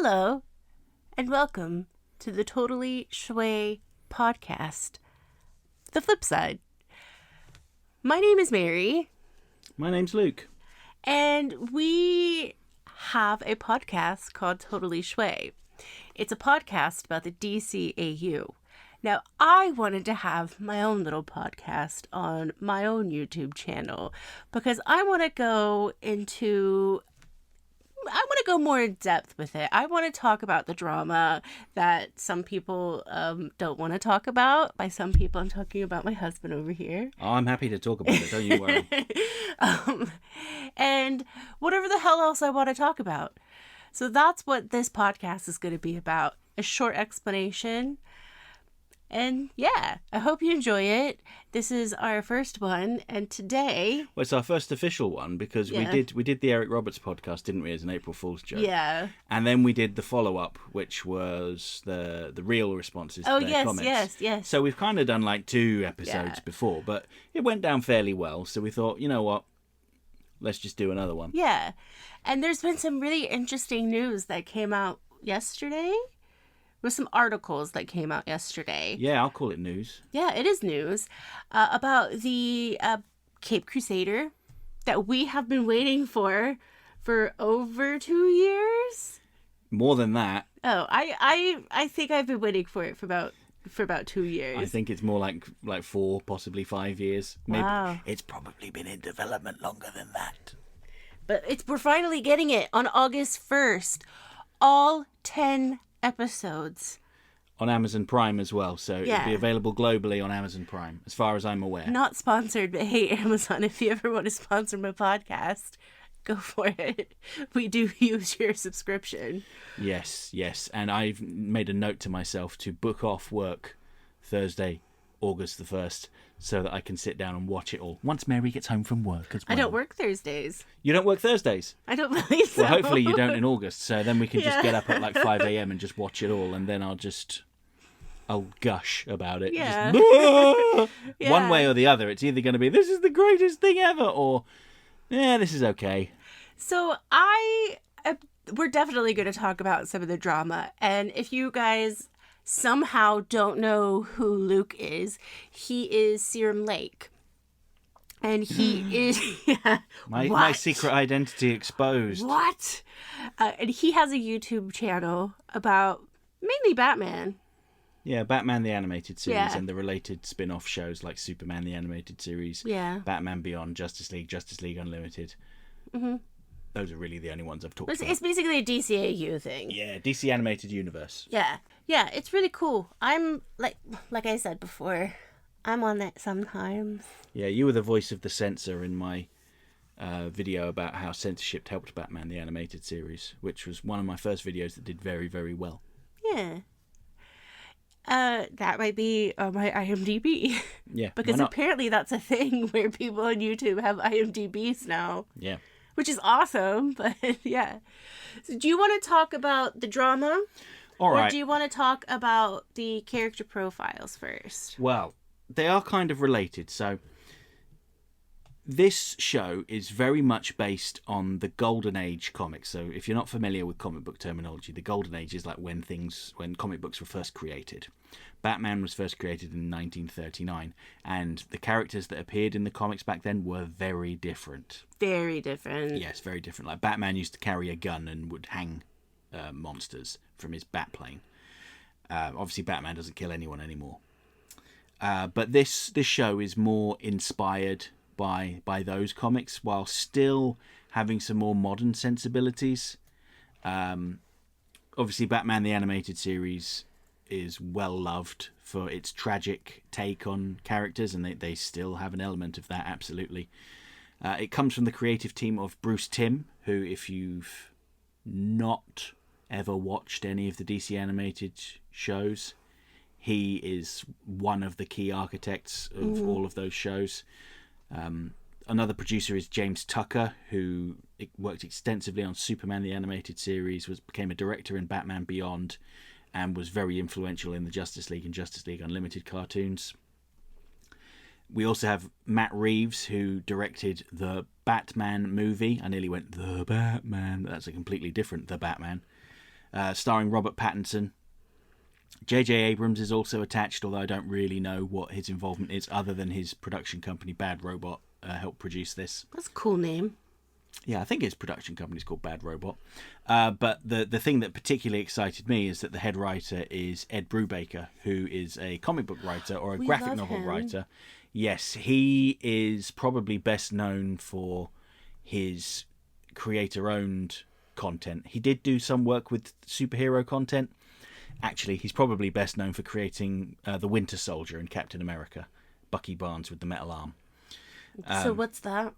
Hello, and welcome to the Totally Schway podcast, The Flip Side. My name is Mary. My name's Luke. And we have a podcast called Totally Schway. It's a podcast about the DCAU. Now, I wanted to have my own little podcast on my own YouTube channel because I want to go more in depth with it. I want to talk about the drama that some people don't want to talk about. By some people, I'm talking about my husband over here. Oh, I'm happy to talk about it, don't you worry. And whatever the hell else I want to talk about. So that's what this podcast is going to be about. A short explanation. And yeah, I hope you enjoy it. This is our first one, and today... Well, it's our first official one because we did the Eric Roberts podcast, didn't we, as an April Fool's joke? Yeah. And then we did the follow-up, which was the real responses to their comments. Yes. So we've kind of done like 2 episodes before, but it went down fairly well. So we thought, you know what, let's just do another one. Yeah. And there's been some really interesting news that came out yesterday. With some articles that came out yesterday. Yeah, I'll call it news. Yeah, it is news about the Cape Crusader that we have been waiting for over 2 years. More than that. Oh, I think I've been waiting for it for about 2 years. I think it's more like 4, possibly 5 years. Maybe. Wow. It's probably been in development longer than that. But we're finally getting it on August 1st. All 10 episodes. On Amazon Prime as well, so it'll be available globally on Amazon Prime, as far as I'm aware. Not sponsored, but hey, Amazon, if you ever want to sponsor my podcast, go for it. We do use your subscription. Yes, and I've made a note to myself to book off work Thursday, August the 1st, so that I can sit down and watch it all once Mary gets home from work as well. I don't work Thursdays. You don't work Thursdays? I don't believe so. Well, hopefully you don't in August, so then we can just get up at like 5 a.m. and just watch it all, and then I'll gush about it. Yeah. Just, one way or the other. It's either going to be, this is the greatest thing ever, or, yeah, this is okay. So we're definitely going to talk about some of the drama, and if you guys somehow don't know who Luke is, he is Serum Lake. And he is... My secret identity exposed. What? And he has a YouTube channel about mainly Batman. Yeah, Batman the Animated Series and the related spin-off shows like Superman the Animated Series, Batman Beyond, Justice League Unlimited. Mm-hmm. Those are really the only ones I've talked about. It's basically a DCAU thing. Yeah, DC Animated Universe. Yeah, it's really cool. I'm, like I said before, I'm on that sometimes. Yeah, you were the voice of the censor in my video about how censorship helped Batman the Animated Series, which was one of my first videos that did very, very well. Yeah. That might be on my IMDb. Yeah. Because apparently that's a thing where people on YouTube have IMDbs now. Yeah. Which is awesome, but yeah. So do you want to talk about the drama? All right. Or do you want to talk about the character profiles first? Well, they are kind of related. So this show is very much based on the Golden Age comics. So if you're not familiar with comic book terminology, the Golden Age is like when comic books were first created. Batman was first created in 1939, and the characters that appeared in the comics back then were very different. Very different. Yes, very different. Like Batman used to carry a gun and would hang monsters from his bat plane. Obviously, Batman doesn't kill anyone anymore. But this show is more inspired by those comics, while still having some more modern sensibilities. Obviously, Batman the Animated Series is well loved for its tragic take on characters, and they still have an element of that, absolutely. It comes from the creative team of Bruce Timm, who, if you've not ever watched any of the DC animated shows, he is one of the key architects of all of those shows. Another producer is James Tucker, who worked extensively on Superman the Animated Series, became a director in Batman Beyond, and was very influential in the Justice League and Justice League Unlimited cartoons. We also have Matt Reeves, who directed the Batman movie. I nearly went, The Batman. That's a completely different The Batman. starring Robert Pattinson. J.J. Abrams is also attached, although I don't really know what his involvement is other than his production company, Bad Robot, helped produce this. That's a cool name. Yeah, I think his production company is called Bad Robot. But the thing that particularly excited me is that the head writer is Ed Brubaker, who is a comic book writer or a graphic novel writer. Yes, he is probably best known for his creator-owned content. He did do some work with superhero content. Actually, he's probably best known for creating the Winter Soldier in Captain America, Bucky Barnes with the metal arm. So what's that?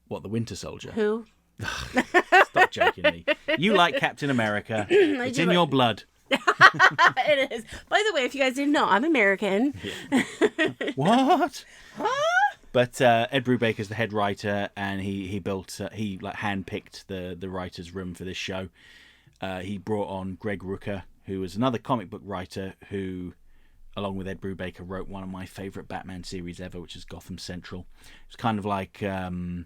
What, the Winter Soldier? Who? Stop joking me. You like Captain America. It's in your blood. It is. By the way, if you guys didn't know, I'm American. Yeah. What? But Ed Brubaker's the head writer, and he handpicked the writers' room for this show. He brought on Greg Rucka, who was another comic book writer who, along with Ed Brubaker, wrote one of my favourite Batman series ever, which is Gotham Central. It's kind of like The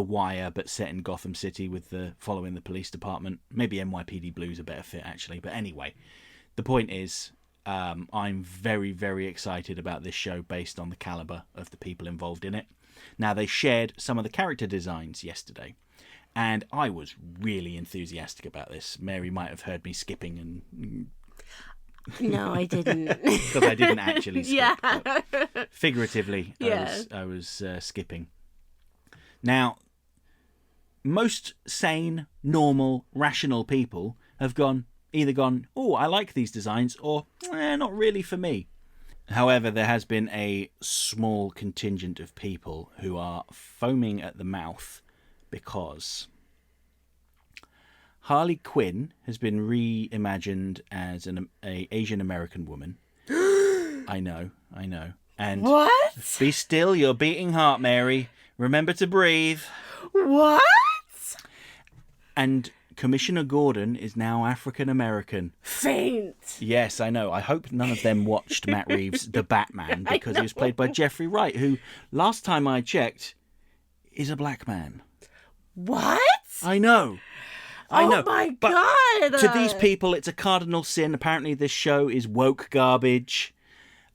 Wire, but set in Gotham City with following the police department. Maybe NYPD Blue's a better fit, actually. But anyway, the point is, I'm very, very excited about this show based on the calibre of the people involved in it. Now, they shared some of the character designs yesterday, and I was really enthusiastic about this. Mary might have heard me skipping and... No, I didn't. Because I didn't actually skip. Yeah. Figuratively, Yeah. I was skipping. Now, most sane, normal, rational people have either gone, oh, I like these designs, or not really for me. However, there has been a small contingent of people who are foaming at the mouth because Harley Quinn has been reimagined as a Asian American woman. I know. And What? be still, you're beating heart, Mary. Remember to breathe. What? And Commissioner Gordon is now African American. Faint. Yes, I know. I hope none of them watched Matt Reeves' The Batman, because he was played by Jeffrey Wright, who, last time I checked, is a black man. What? I know. I know. Oh my But God. to these people, it's a cardinal sin. Apparently, this show is woke garbage.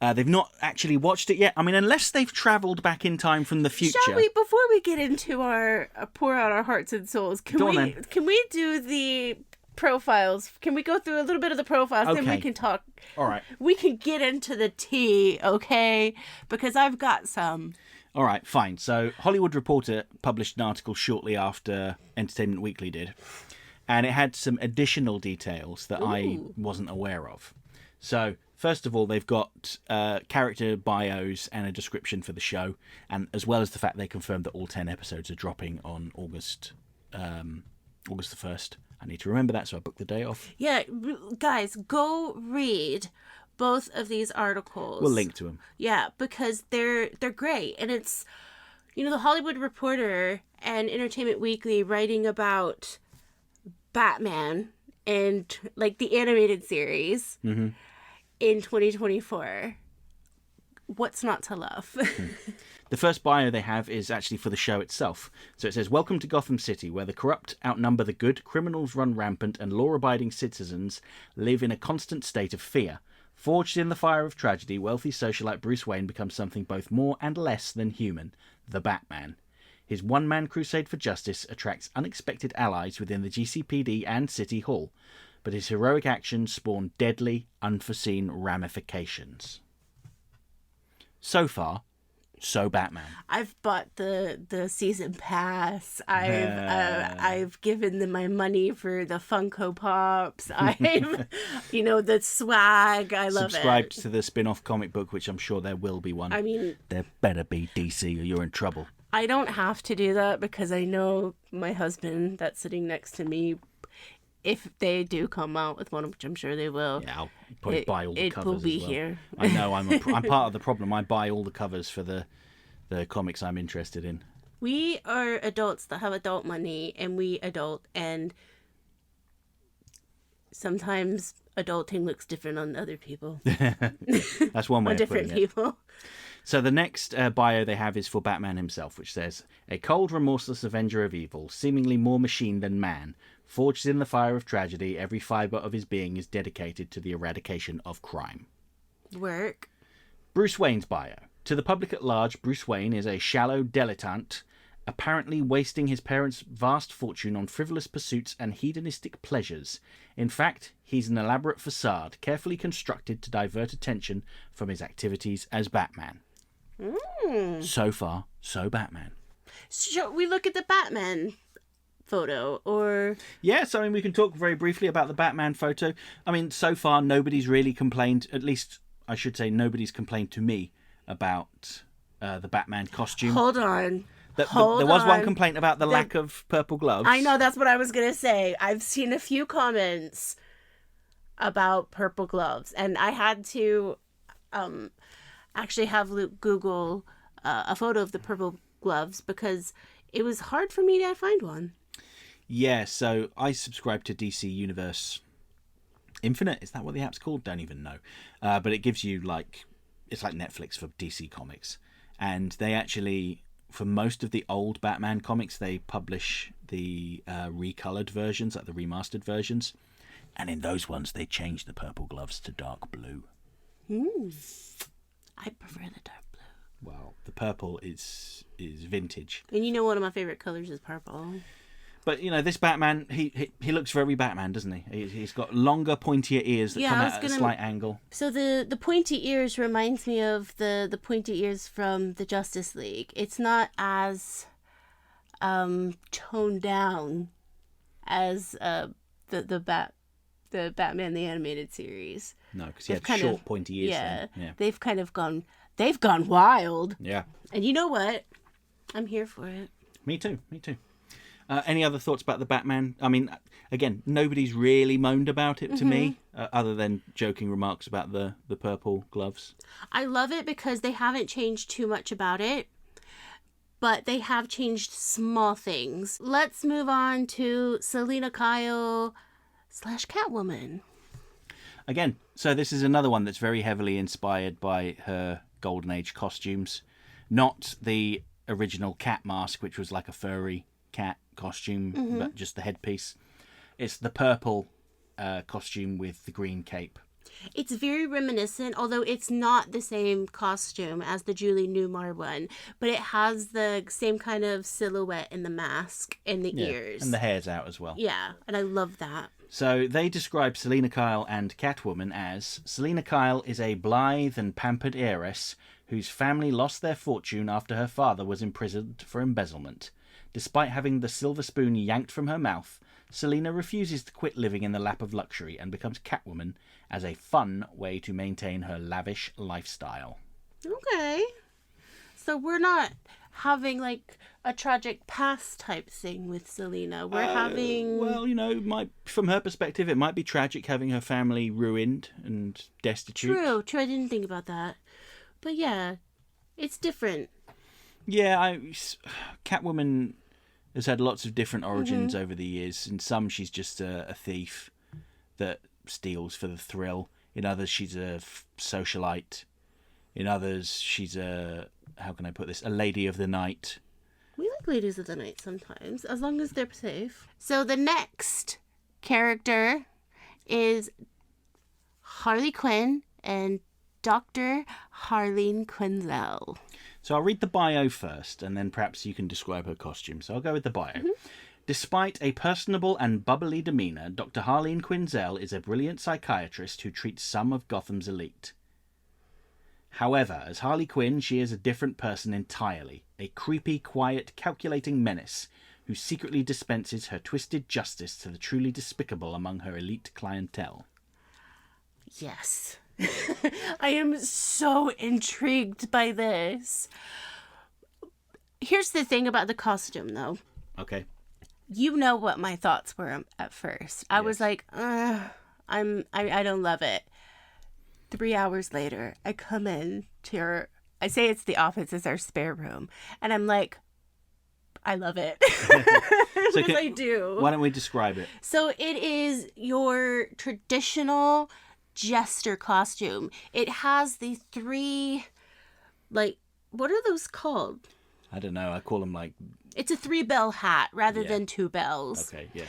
They've not actually watched it yet. I mean, unless they've travelled back in time from the future. Shall we, before we get into our pour out our hearts and souls, can we do the profiles? Can we go through a little bit of the profiles? Okay. Then we can talk. All right. We can get into the tea, okay? Because I've got some. All right, fine. So Hollywood Reporter published an article shortly after Entertainment Weekly did, and it had some additional details that I wasn't aware of. So, first of all, they've got character bios and a description for the show, and as well as the fact they confirmed that all 10 episodes are dropping on August the 1st. I need to remember that, so I booked the day off. Yeah, guys, go read both of these articles. We'll link to them. Yeah, because they're great. And it's, the Hollywood Reporter and Entertainment Weekly writing about Batman and, like, the animated series in 2024. What's not to love? The first bio they have is actually for the show itself. So it says, "Welcome to Gotham City, where the corrupt outnumber the good, criminals run rampant, and law-abiding citizens live in a constant state of fear. Forged in the fire of tragedy, wealthy socialite Bruce Wayne becomes something both more and less than human, the Batman. His one-man crusade for justice attracts unexpected allies within the GCPD and City Hall, but his heroic actions spawn deadly, unforeseen ramifications." So far, so Batman. I've bought the season pass. I've given them my money for the Funko Pops. I've the swag. I love Subscribed it. to the spin-off comic book, which I'm sure there will be one. I mean, there better be, DC, or you're in trouble. I don't have to do that because I know my husband that's sitting next to me, if they do come out with one, which I'm sure they will. Yeah, I'll probably buy all the covers. It will be as well. here. I know, I'm part of the problem. I buy all the covers for the comics I'm interested in. We are adults that have adult money, and we adult, and sometimes adulting looks different on other people. That's one way on of different putting it. people. So the next bio they have is for Batman himself, which says, a cold, remorseless avenger of evil, seemingly more machine than man, forged in the fire of tragedy, every fibre of his being is dedicated to the eradication of crime. Work. Bruce Wayne's bio. To the public at large, Bruce Wayne is a shallow dilettante, apparently wasting his parents' vast fortune on frivolous pursuits and hedonistic pleasures. In fact, he's an elaborate facade, carefully constructed to divert attention from his activities as Batman. So far, so Batman. Shall we look at the Batman photo, or... Yes, I mean, we can talk very briefly about the Batman photo. I mean, so far, nobody's really complained, at least I should say nobody's complained to me about the Batman costume. Hold on. There was one complaint about the lack of purple gloves. I know, that's what I was going to say. I've seen a few comments about purple gloves, and I had to actually have Luke Google a photo of the purple gloves because it was hard for me to find one. Yeah, so I subscribe to DC Universe Infinite. Is that what the app's called? Don't even know. But it gives you, like, it's like Netflix for DC Comics. And they actually, for most of the old Batman comics, they publish the recolored versions, like the remastered versions. And in those ones, they change the purple gloves to dark blue. I prefer the dark blue. Well, the purple is vintage. And you know one of my favorite colors is purple. But, you know, this Batman, he looks very Batman, doesn't he? He's got longer, pointier ears that come out at a slight angle. So the pointy ears reminds me of the pointy ears from the Justice League. It's not as toned down as the Batman the Animated Series. No, because he had short, pointy ears. Yeah, yeah, they've gone wild. Yeah. And you know what? I'm here for it. Me too. Any other thoughts about the Batman? I mean, again, nobody's really moaned about it to me, other than joking remarks about the purple gloves. I love it because they haven't changed too much about it, but they have changed small things. Let's move on to Selina Kyle / Catwoman. Again, so this is another one that's very heavily inspired by her Golden Age costumes. Not the original cat mask, which was like a furry cat costume, but just the headpiece. It's the purple costume with the green cape. It's very reminiscent, although it's not the same costume as the Julie Newmar one, but it has the same kind of silhouette in the mask and the ears. And the hair's out as well. Yeah, and I love that. So they describe Selina Kyle and Catwoman as, Selina Kyle is a blithe and pampered heiress whose family lost their fortune after her father was imprisoned for embezzlement. Despite having the silver spoon yanked from her mouth, Selina refuses to quit living in the lap of luxury and becomes Catwoman as a fun way to maintain her lavish lifestyle. Okay. So we're not having like a tragic past type thing with Selina. We're having... Well, you know, from her perspective, it might be tragic having her family ruined and destitute. True. I didn't think about that. But yeah, it's different. Yeah, Catwoman has had lots of different origins over the years. In some, she's just a thief that steals for the thrill. In others, she's a socialite. In others, she's a lady of the night. We like ladies of the night sometimes, as long as they're safe. So the next character is Harley Quinn and Dr. Harleen Quinzel. So I'll read the bio first, and then perhaps you can describe her costume. So I'll go with the bio. Despite a personable and bubbly demeanour, Dr. Harleen Quinzel is a brilliant psychiatrist who treats some of Gotham's elite. However, as Harley Quinn, she is a different person entirely. A creepy, quiet, calculating menace who secretly dispenses her twisted justice to the truly despicable among her elite clientele. Yes. I am so intrigued by this. Here's the thing about the costume, though. Okay. You know what my thoughts were at first. I was like, I don't love it. 3 hours later, I come in to I say it's the office, it's our spare room, and I'm like, I love it. Because I do. Why don't we describe it? So it is your traditional jester costume. It has the 3 like, what are those called? I don't know. I call them like... It's a 3-bell hat rather Yeah. than 2 bells. Okay, yeah.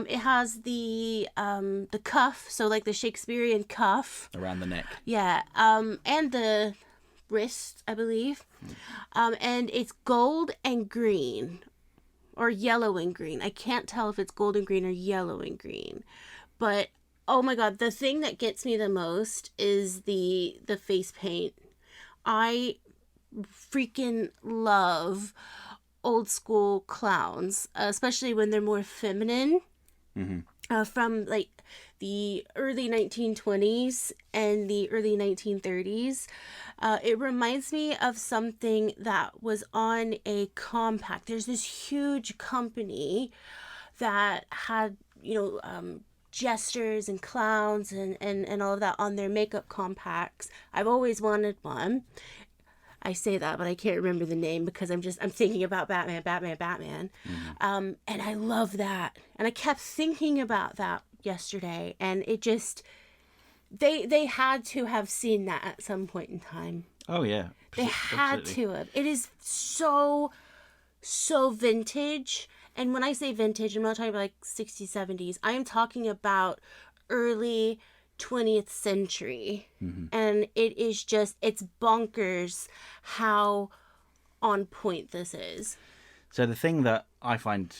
It has the cuff, so like the Shakespearean cuff. Around the neck. Yeah. And the wrist, I believe. And it's gold and green. Or yellow and green. I can't tell if it's gold and green or yellow and green. But, oh my god, the thing that gets me the most is the face paint. I freaking love old school clowns, especially when they're more feminine. From like the early 1920s and the early 1930s. It reminds me of something that was on a compact. There's this huge company that had, jesters and clowns and all of that on their makeup compacts. I've always wanted one. I say that, but I can't remember the name because I'm thinking about Batman. And I love that. And I kept thinking about that yesterday. And it just, they had to have seen that at some point in time. Oh, yeah. They had to have. It is so vintage. And when I say vintage, I'm not talking about like 60s, 70s. I am talking about early 20th century. And it is just, it's bonkers how on point this is. So the thing that I find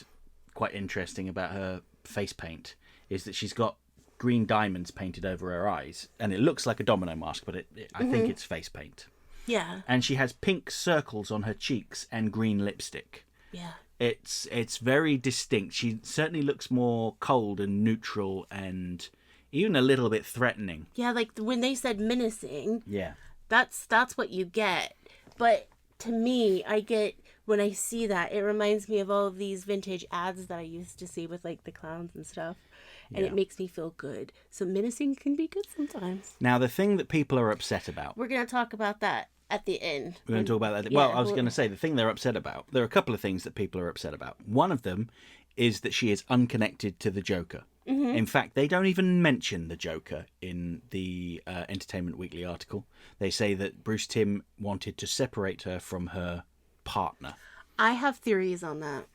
quite interesting about her face paint is that she's got green diamonds painted over her eyes, and it looks like a domino mask, but I think it's face paint. Yeah. And she has pink circles on her cheeks and green lipstick. Yeah. It's very distinct. She certainly looks more cold and neutral and even a little bit threatening. Yeah, like when they said menacing. Yeah. That's what you get. But to me, when I see that, it reminds me of all of these vintage ads that I used to see with like the clowns and stuff. And it makes me feel good. So menacing can be good sometimes. Now, the thing that people are upset about... We're going to talk about that at the end. We're going to talk about that. Yeah, well, I was going to say, the thing they're upset about... There are a couple of things that people are upset about. One of them is that she is unconnected to the Joker. In fact, they don't even mention the Joker in the Entertainment Weekly article. They say that Bruce Timm wanted to separate her from her partner. I have theories on that.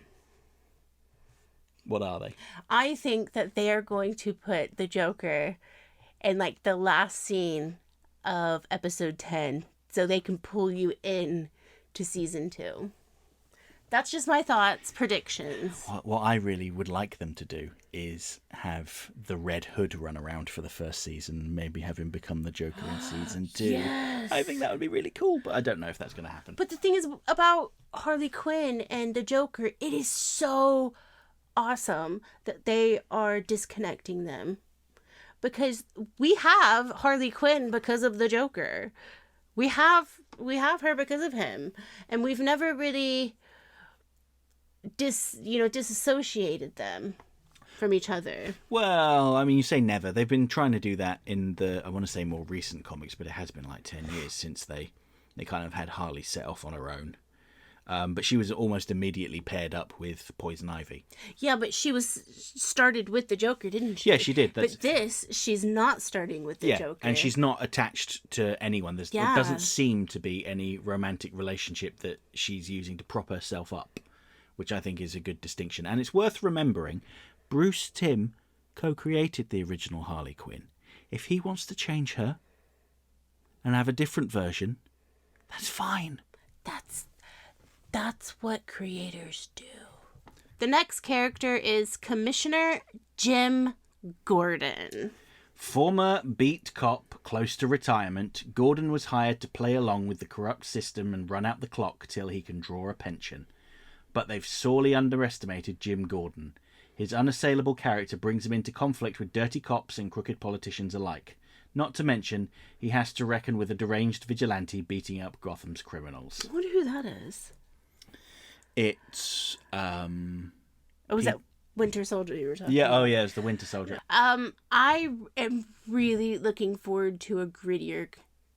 What are they? I think that they are going to put the Joker in like the last scene of episode 10 so they can pull you in to season 2. That's just my thoughts, predictions. What I really would like them to do is have the Red Hood run around for the first season, maybe have him become the Joker in season 2. Yes. I think that would be really cool, but I don't know if that's going to happen. But the thing is about Harley Quinn and the Joker, it is so awesome that they are disconnecting them. Because we have Harley Quinn because of the Joker. We have her because of him. And we've never really disassociated them from each other. Well, I mean, you say never. They've been trying to do that in the, I want to say more recent comics, but it has been like 10 years since they kind of had Harley set off on her own. But she was almost immediately paired up with Poison Ivy. Yeah, but she was started with the Joker, didn't she? Yeah, she did. But she's not starting with the Joker. And she's not attached to anyone. There doesn't seem to be any romantic relationship that she's using to prop herself up, which I think is a good distinction. And it's worth remembering, Bruce Timm co-created the original Harley Quinn. If he wants to change her and have a different version, that's fine. That's what creators do. The next character is Commissioner Jim Gordon. Former beat cop close to retirement, Gordon was hired to play along with the corrupt system and run out the clock till he can draw a pension. But they've sorely underestimated Jim Gordon. His unassailable character brings him into conflict with dirty cops and crooked politicians alike. Not to mention, he has to reckon with a deranged vigilante beating up Gotham's criminals. I wonder who that is. It's was that Winter Soldier you were talking yeah, about? oh yeah, it's the Winter Soldier. I am really looking forward to a grittier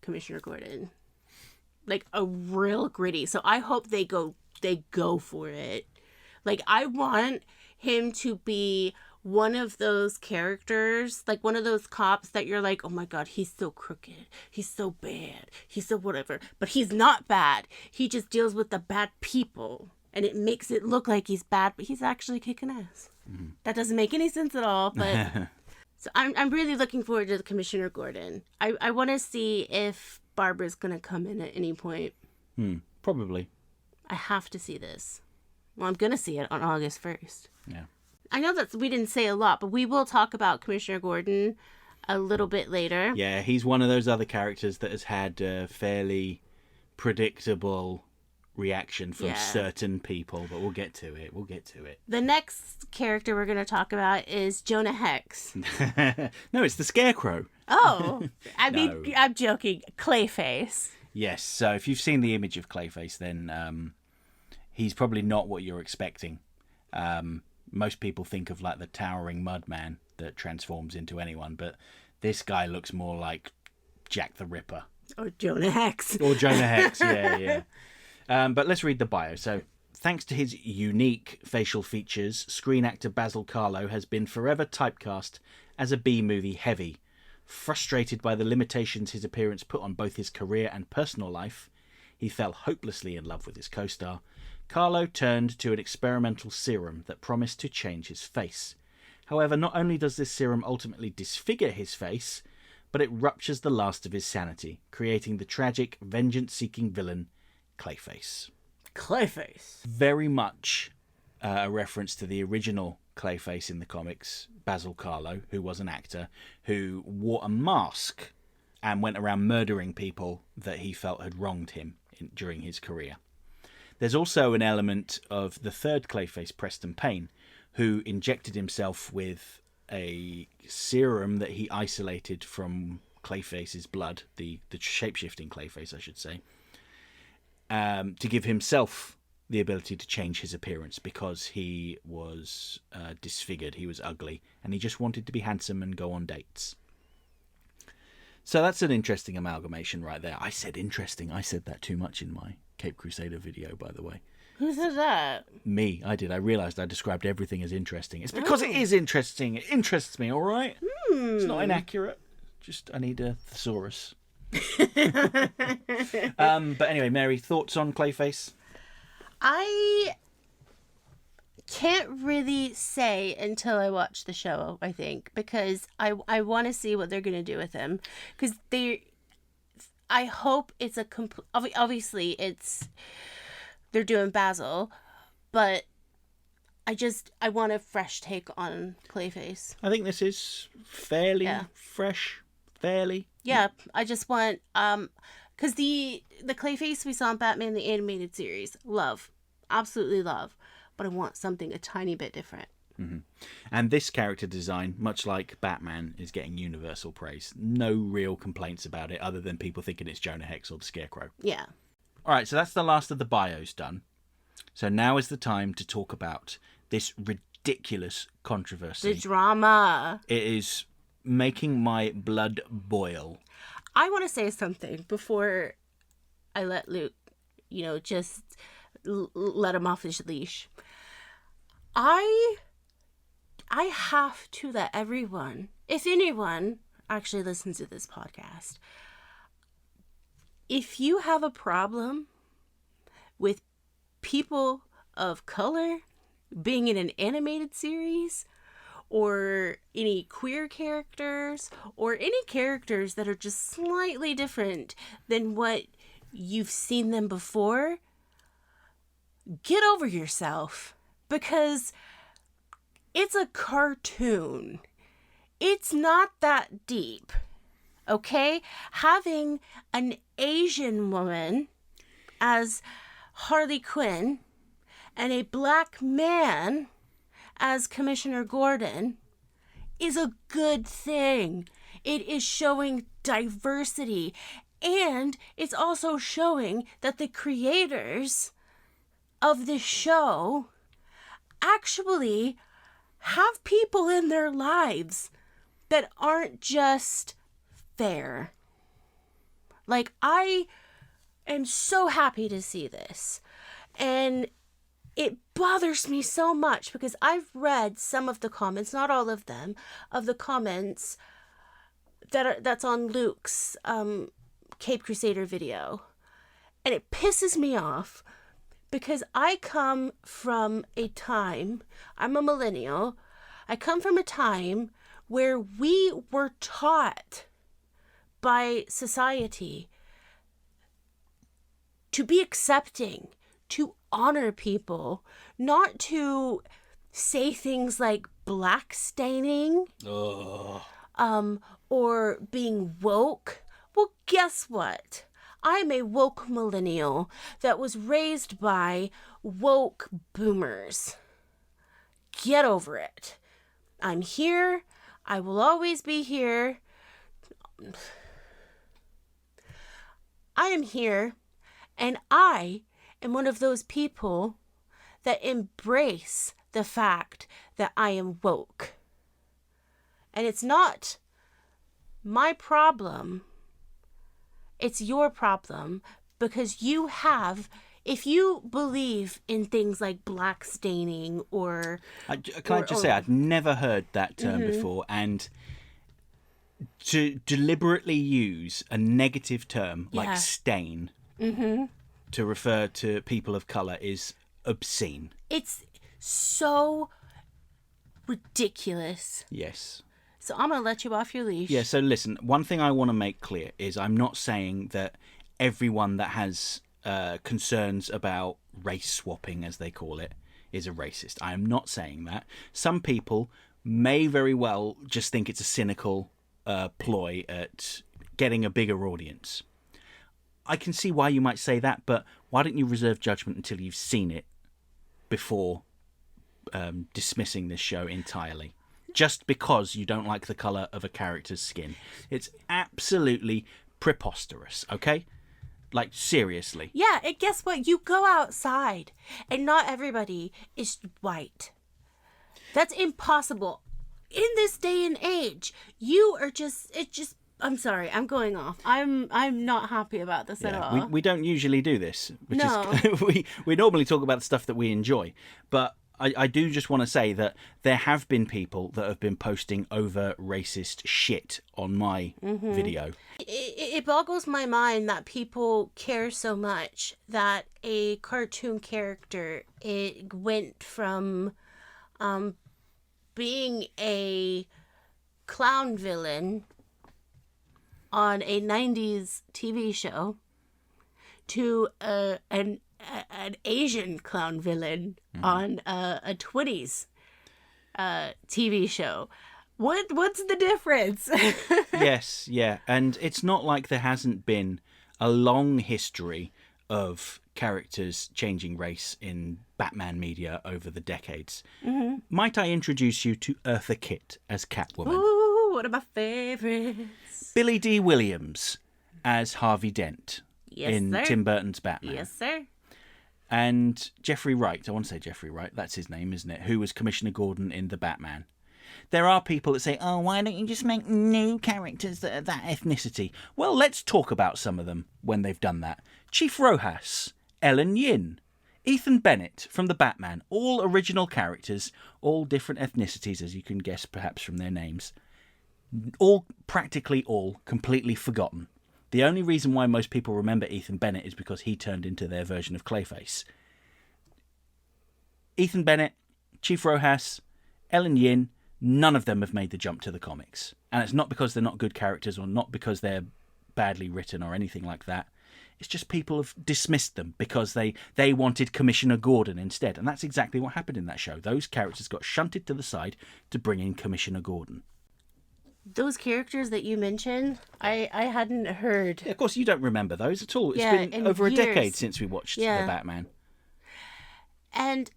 Commissioner Gordon. Like a real gritty. So I hope they go for it. Like I want him to be one of those characters, like one of those cops that you're like, oh my God, he's so crooked. He's so bad. He's so whatever. But he's not bad. He just deals with the bad people. And it makes it look like he's bad, but he's actually kicking ass. Mm-hmm. That doesn't make any sense at all, but... So I'm really looking forward to the Commissioner Gordon. I want to see if Barbara's going to come in at any point. Probably. I have to see this. Well, I'm going to see it on August 1st. Yeah. I know that we didn't say a lot, but we will talk about Commissioner Gordon a little bit later. Yeah, he's one of those other characters that has had a fairly predictable reaction from certain people, but we'll get to it. The next character we're going to talk about is Jonah Hex. No, it's the Scarecrow. Oh, I mean, no. I'm joking. Clayface. Yes, so if you've seen the image of Clayface, then he's probably not what you're expecting. Most people think of like the towering mud man that transforms into anyone, but this guy looks more like Jack the Ripper. Or Jonah Hex. Yeah. But let's read the bio. So, thanks to his unique facial features, screen actor Basil Carlo has been forever typecast as a B-movie heavy. Frustrated by the limitations his appearance put on both his career and personal life, he fell hopelessly in love with his co-star. Carlo turned to an experimental serum that promised to change his face. However, not only does this serum ultimately disfigure his face, but it ruptures the last of his sanity, creating the tragic, vengeance-seeking villain Clayface. Very much a reference to the original Clayface in the comics, Basil Carlo, who was an actor who wore a mask and went around murdering people that he felt had wronged him during his career. There's also an element of the third Clayface, Preston Payne, who injected himself with a serum that he isolated from Clayface's blood, the shape-shifting Clayface, I should say, to give himself the ability to change his appearance because he was disfigured, he was ugly, and he just wanted to be handsome and go on dates. So that's an interesting amalgamation right there. I said interesting. I said that too much in my Cape Crusader video, by the way. Who said that? Me. I did. I realised I described everything as interesting. It's because it is interesting. It interests me, all right? It's not inaccurate. Just I need a thesaurus. But anyway, Mary, thoughts on Clayface? I can't really say until I watch the show, I think, because I want to see what they're going to do with him. Because I hope it's a complete... Obviously, they're doing Basil, but I want a fresh take on Clayface. I think this is fairly fresh. Fairly. Yeah, I just want... Because the Clayface we saw in Batman the Animated Series, love. Absolutely love. But I want something a tiny bit different. Mm-hmm. And this character design, much like Batman, is getting universal praise. No real complaints about it other than people thinking it's Jonah Hex or the Scarecrow. Yeah. All right, so that's the last of the bios done. So now is the time to talk about this ridiculous controversy. The drama. It is making my blood boil. I want to say something before I let Luke, just let him off his leash. I have to let everyone, if anyone actually listens to this podcast, if you have a problem with people of color being in an animated series, or any queer characters, or any characters that are just slightly different than what you've seen them before, get over yourself. Because it's a cartoon. It's not that deep. Okay? Having an Asian woman as Harley Quinn and a black man as Commissioner Gordon is a good thing. It is showing diversity, and it's also showing that the creators of this show actually have people in their lives that aren't just fair. Like, I am so happy to see this. And it bothers me so much because I've read some of the comments, not all of them, of the comments that's on Luke's Cape Crusader video. And it pisses me off because I come from a time, I'm a millennial, I come from a time where we were taught by society to be accepting, to honor people, not to say things like black staining, or being woke. Well, guess what? I'm a woke millennial that was raised by woke boomers. Get over it. I'm here. I will always be here. I am here, and I am one of those people that embrace the fact that I am woke. And it's not my problem. It's your problem, because you have, if you believe in things like black staining or... Can I just say, I'd never heard that term before, and to deliberately use a negative term like stain to refer to people of colour is obscene. It's so ridiculous. Yes. So I'm going to let you off your leash. Yeah, so listen, one thing I want to make clear is I'm not saying that everyone that has concerns about race swapping, as they call it, is a racist. I am not saying that. Some people may very well just think it's a cynical ploy at getting a bigger audience. I can see why you might say that, but why don't you reserve judgment until you've seen it before dismissing this show entirely? Just because you don't like the colour of a character's skin. It's absolutely preposterous, okay? Like, seriously. Yeah, and guess what? You go outside, and not everybody is white. That's impossible. In this day and age, you are just... I'm sorry, I'm going off. I'm not happy about this at all. We don't usually do this. No. We normally talk about the stuff that we enjoy, but... I do just want to say that there have been people that have been posting over racist shit on my video. It boggles my mind that people care so much that a cartoon character, it went from being a clown villain on a 90s TV show to an Asian clown villain on a 20s TV show. What's the difference? Yes, yeah. And it's not like there hasn't been a long history of characters changing race in Batman media over the decades. Might I introduce you to Eartha Kitt as Catwoman? Ooh, one of my favorites. Billy D. Williams as Harvey Dent in sir. Tim Burton's Batman. Yes, sir. And Jeffrey Wright, I want to say Jeffrey Wright, that's his name, isn't it? Who was Commissioner Gordon in The Batman. There are people that say, oh, why don't you just make new characters that are that ethnicity? Well, let's talk about some of them when they've done that. Chief Rojas, Ellen Yin, Ethan Bennett from The Batman, all original characters, all different ethnicities, as you can guess perhaps from their names. Practically all, completely forgotten. The only reason why most people remember Ethan Bennett is because he turned into their version of Clayface. Ethan Bennett, Chief Rojas, Ellen Yin, none of them have made the jump to the comics. And it's not because they're not good characters or not because they're badly written or anything like that. It's just people have dismissed them because they wanted Commissioner Gordon instead. And that's exactly what happened in that show. Those characters got shunted to the side to bring in Commissioner Gordon. Those characters that you mentioned, I hadn't heard. Yeah, of course, you don't remember those at all. It's been over a decade since we watched The Batman. And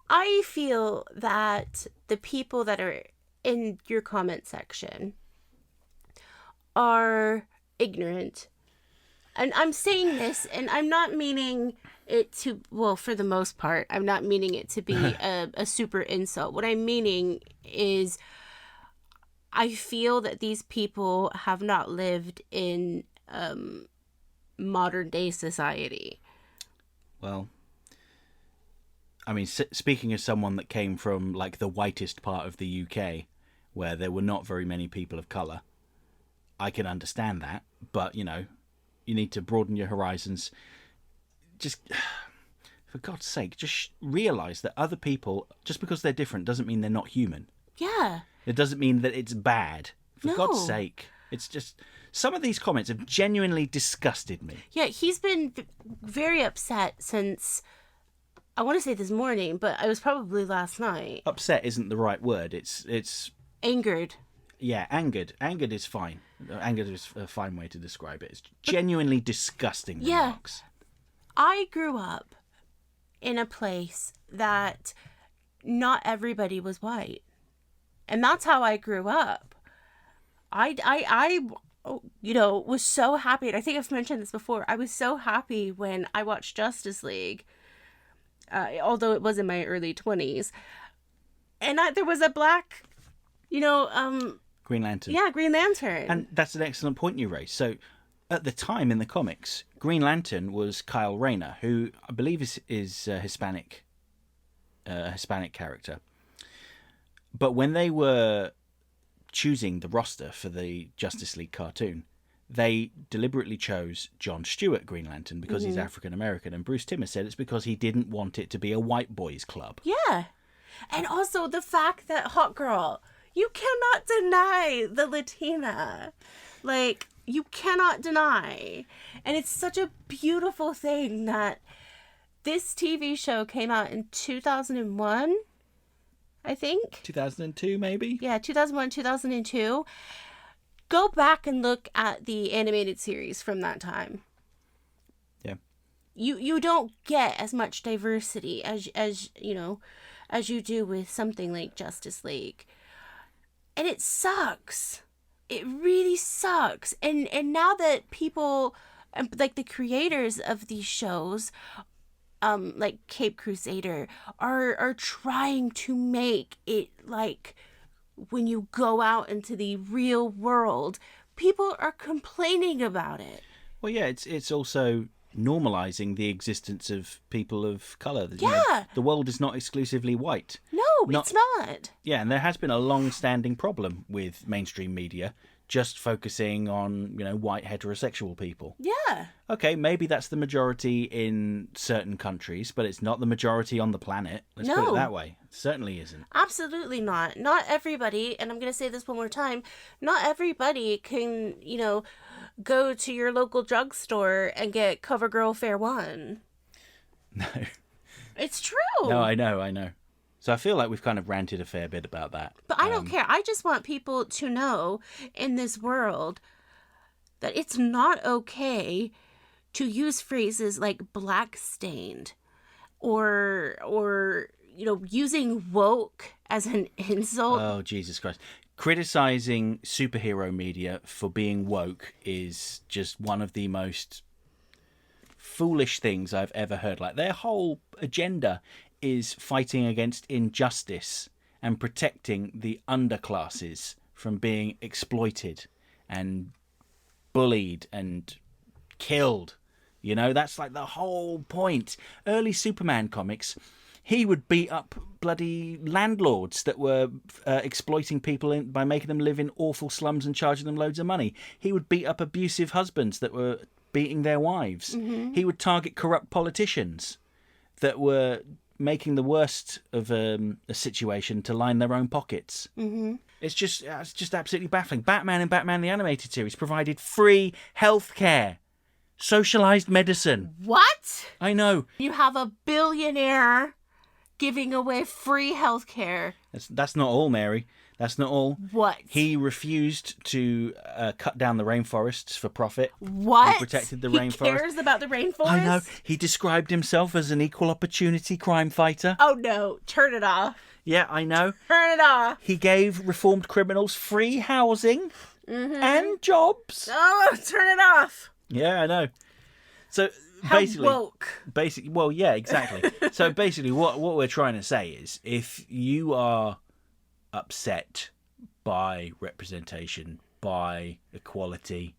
I feel that the people that are in your comment section are ignorant. And I'm saying this, and I'm not meaning it to, well, for the most part, I'm not meaning it to be a super insult. What I'm meaning is I feel that these people have not lived in modern day society. Well, I mean, speaking as someone that came from like the whitest part of the UK, where there were not very many people of colour, I can understand that. But you know, you need to broaden your horizons. Just for God's sake, just realise that other people, just because they're different, doesn't mean they're not human. Yeah. It doesn't mean that it's bad. For God's sake, it's just some of these comments have genuinely disgusted me. Yeah, he's been very upset since, I want to say this morning, but it was probably last night. Upset isn't the right word. It's Angered. Yeah, angered. Angered is fine. Angered is a fine way to describe it. It's genuinely disgusting remarks. I grew up in a place that not everybody was white. And that's how I grew up. I was so happy. And I think I've mentioned this before. I was so happy when I watched Justice League, although it was in my early 20s. And there was a black, Green Lantern. Yeah, Green Lantern. And that's an excellent point you raised. So, at the time in the comics, Green Lantern was Kyle Rayner, who I believe is a Hispanic character. But when they were choosing the roster for the Justice League cartoon, they deliberately chose Jon Stewart Green Lantern because he's African American, and Bruce Timm said it's because he didn't want it to be a white boys club. Yeah. And also the fact that Hot Girl, you cannot deny the Latina. Like, you cannot deny. And it's such a beautiful thing that this TV show came out in 2001, I think. 2002, maybe? Yeah, 2001, 2002. Go back and look at the animated series from that time. Yeah. You don't get as much diversity as you do with something like Justice League. And it sucks. It really sucks. And now that people, like the creators of these shows, like Cape Crusader, are trying to make it like when you go out into the real world, people are complaining about it. Well, yeah, it's also normalizing the existence of people of colour. Yeah. The world is not exclusively white. No, it's not. Yeah, and there has been a long-standing problem with mainstream media just focusing on, white heterosexual people. Yeah. Okay, maybe that's the majority in certain countries, but it's not the majority on the planet. Let's put it that way. It certainly isn't. Absolutely not. Not everybody, and I'm going to say this one more time, not everybody can, go to your local drugstore and get CoverGirl Fair 1. No. It's true. No, I know. So I feel like we've kind of ranted a fair bit about that. But I don't care. I just want people to know in this world that it's not okay to use phrases like black stained or using woke as an insult. Oh, Jesus Christ. Criticizing superhero media for being woke is just one of the most foolish things I've ever heard. Like, their whole agenda is fighting against injustice and protecting the underclasses from being exploited and bullied and killed. That's like the whole point. Early Superman comics, he would beat up bloody landlords that were exploiting people by making them live in awful slums and charging them loads of money. He would beat up abusive husbands that were beating their wives. Mm-hmm. He would target corrupt politicians that were making the worst of a situation to line their own pockets. Mm-hmm. It's just absolutely baffling. Batman and Batman the Animated Series provided free healthcare, socialized medicine. What? I know. You have a billionaire giving away free healthcare. That's not all, Mary. That's not all. What? He refused to cut down the rainforests for profit. What? He protected the rainforest. He cares about the rainforest? I know. He described himself as an equal opportunity crime fighter. Oh, no. Turn it off. Yeah, I know. Turn it off. He gave reformed criminals free housing and jobs. Oh, turn it off. Yeah, I know. So How basically, woke. Well, yeah, exactly. So basically, what we're trying to say is, if you are upset by representation, by equality,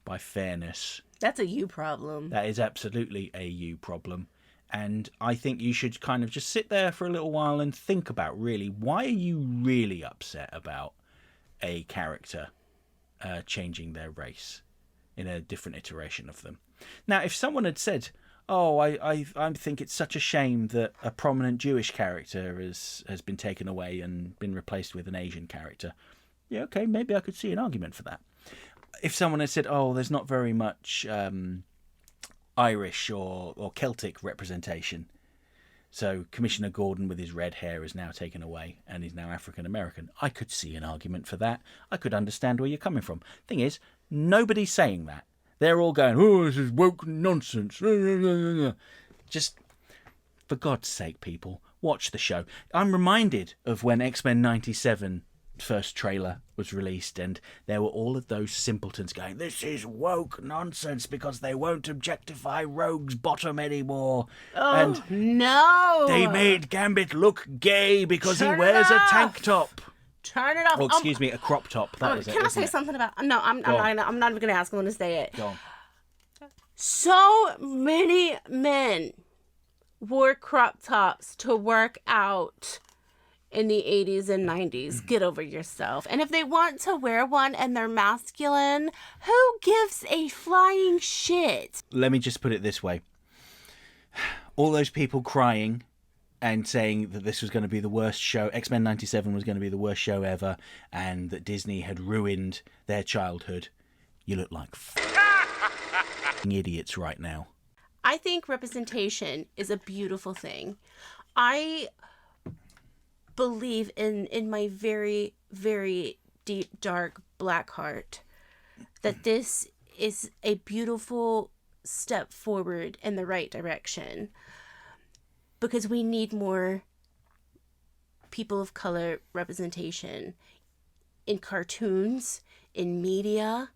by fairness, that's a you problem. that is absolutely a you problem. And I think you should kind of just sit there for a little while and think about, really, why are you really upset about a character changing their race in a different iteration of them? Now, if someone had said, oh, I think it's such a shame that a prominent Jewish character has been taken away and been replaced with an Asian character, yeah, okay, maybe I could see an argument for that. If someone had said, oh, there's not very much Irish or Celtic representation, so Commissioner Gordon with his red hair is now taken away and he's now African American, I could see an argument for that. I could understand where you're coming from. Thing is, nobody's saying that. They're all going, oh, this is woke nonsense. Just, for God's sake, people, watch the show. I'm reminded of when X-Men 97 first trailer was released, and there were all of those simpletons going, this is woke nonsense because they won't objectify Rogue's bottom anymore. Oh, and no! They made Gambit look gay because he wears a tank top. Turn it off. Oh, excuse me, a crop top. That is it. Can I say something about... No, I'm not even going to ask. I'm going to say it. Go on. So many men wore crop tops to work out in the 80s and 90s. Get over yourself. And if they want to wear one and they're masculine, who gives a flying shit? Let me just put it this way. All those people crying and saying that this was going to be the worst show, X-Men 97 was going to be the worst show ever, and that Disney had ruined their childhood. You look like idiots right now. I think representation is a beautiful thing. I believe in my very, very deep, dark, black heart that this is a beautiful step forward in the right direction, because we need more people of color representation in cartoons, in media,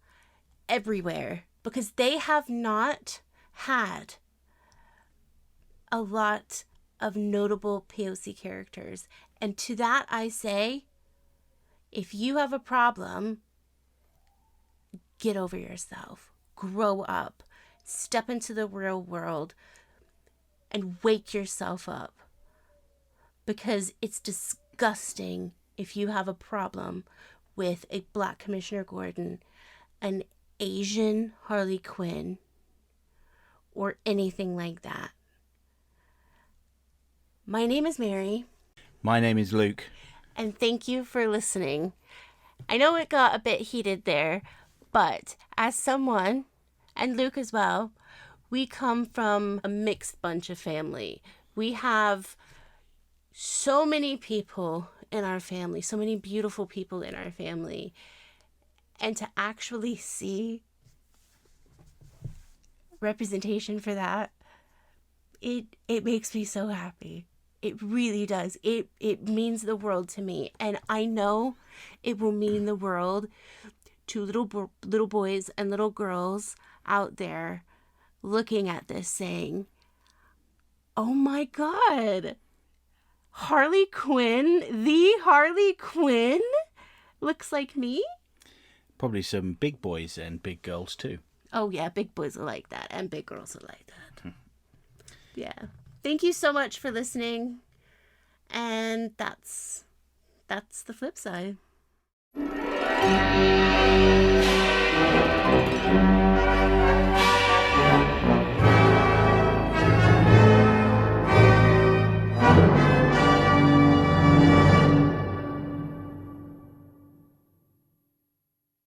everywhere, because they have not had a lot of notable POC characters. And to that I say, if you have a problem, get over yourself, grow up, step into the real world, and wake yourself up. Because it's disgusting if you have a problem with a Black Commissioner Gordon, an Asian Harley Quinn, or anything like that. My name is Mary. My name is Luke. And thank you for listening. I know it got a bit heated there, but as someone, and Luke as well, we come from a mixed bunch of family. We have so many people in our family, so many beautiful people in our family. And to actually see representation for that, it makes me so happy. It really does. It means the world to me. And I know it will mean the world to little boys and little girls out there looking at this saying, oh my God, Harley Quinn, the Harley Quinn looks like me? Probably some big boys and big girls too. Oh yeah, big boys are like that and big girls are like that. Yeah. Thank you so much for listening. And that's the flip side.